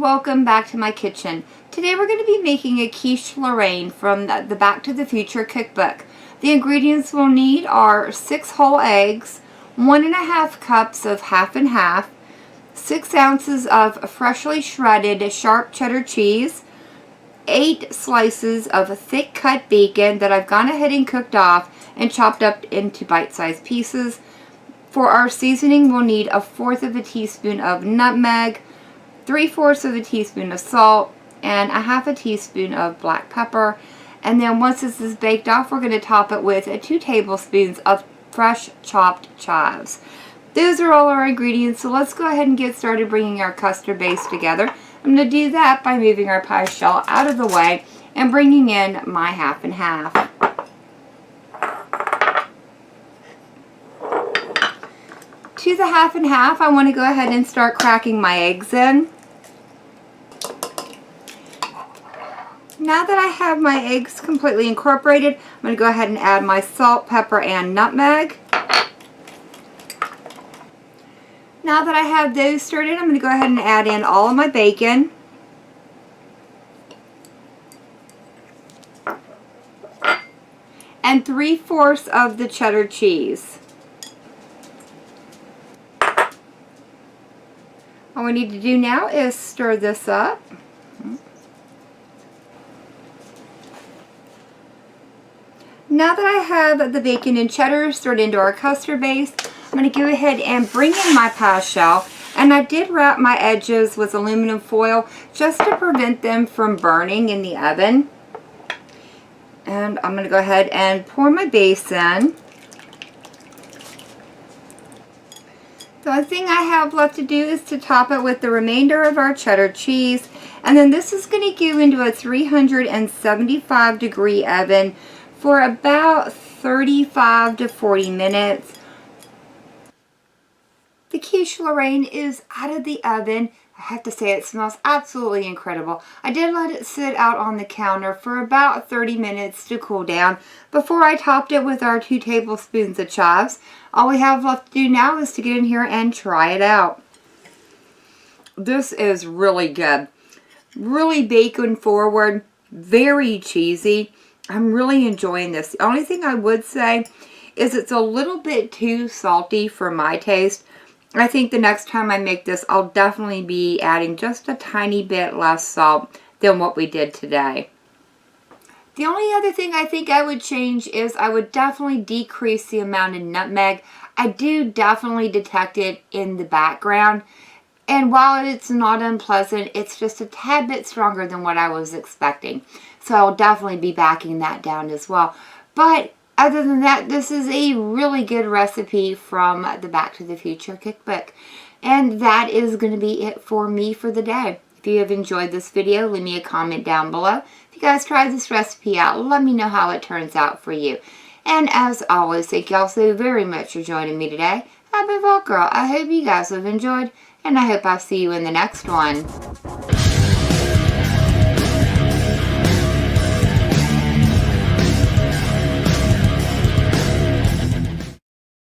welcome back to my kitchen. Today we're going to be making a quiche Lorraine from the Back to the Future cookbook. The ingredients we'll need are 6 whole eggs, 1½ cups of half and half, 6 ounces of freshly shredded sharp cheddar cheese, 8 slices of thick cut bacon that I've gone ahead and cooked off and chopped up into bite-sized pieces. For our seasoning, we'll need 1/4 teaspoon of nutmeg, 3/4 teaspoon of salt, and 1/2 teaspoon of black pepper. And then once this is baked off, we're going to top it with 2 tablespoons of fresh chopped chives. Those are all our ingredients, so let's go ahead and get started bringing our custard base together. I'm going to do that by moving our pie shell out of the way and bringing in my half and half. To the half and half, I want to go ahead and start cracking my eggs in. Now that I have my eggs completely incorporated, I'm going to go ahead and add my salt, pepper, and nutmeg. Now that I have those stirred in, I'm going to go ahead and add in all of my bacon. And 3/4 of the cheddar cheese. All we need to do now is stir this up. Now that I have the bacon and cheddar stirred into our custard base, I'm going to go ahead and bring in my pie shell. And I did wrap my edges with aluminum foil just to prevent them from burning in the oven. And I'm going to go ahead and pour my base in. The only thing I have left to do is to top it with the remainder of our cheddar cheese. And then this is going to go into a 375 degree oven for about 35 to 40 minutes. The quiche Lorraine is out of the oven. I have to say it smells absolutely incredible. I did let it sit out on the counter for about 30 minutes to cool down before I topped it with our 2 tablespoons of chives. All we have left to do now is to get in here and try it out. This is really good. Really bacon forward, very cheesy. I'm really enjoying this. The only thing I would say is it's a little bit too salty for my taste. I think the next time I make this, I'll definitely be adding just a tiny bit less salt than what we did today. The only other thing I think I would change is I would definitely decrease the amount of nutmeg. I do definitely detect it in the background. And while it's not unpleasant, it's just a tad bit stronger than what I was expecting. So I'll definitely be backing that down as well. But other than that, this is a really good recipe from the Back to the Future cookbook. And that is going to be it for me for the day. If you have enjoyed this video, leave me a comment down below. If you guys tried this recipe out, let me know how it turns out for you. And as always, thank you all so very much for joining me today. Happy Fall Girl. I hope you guys have enjoyed, and I hope I'll see you in the next one.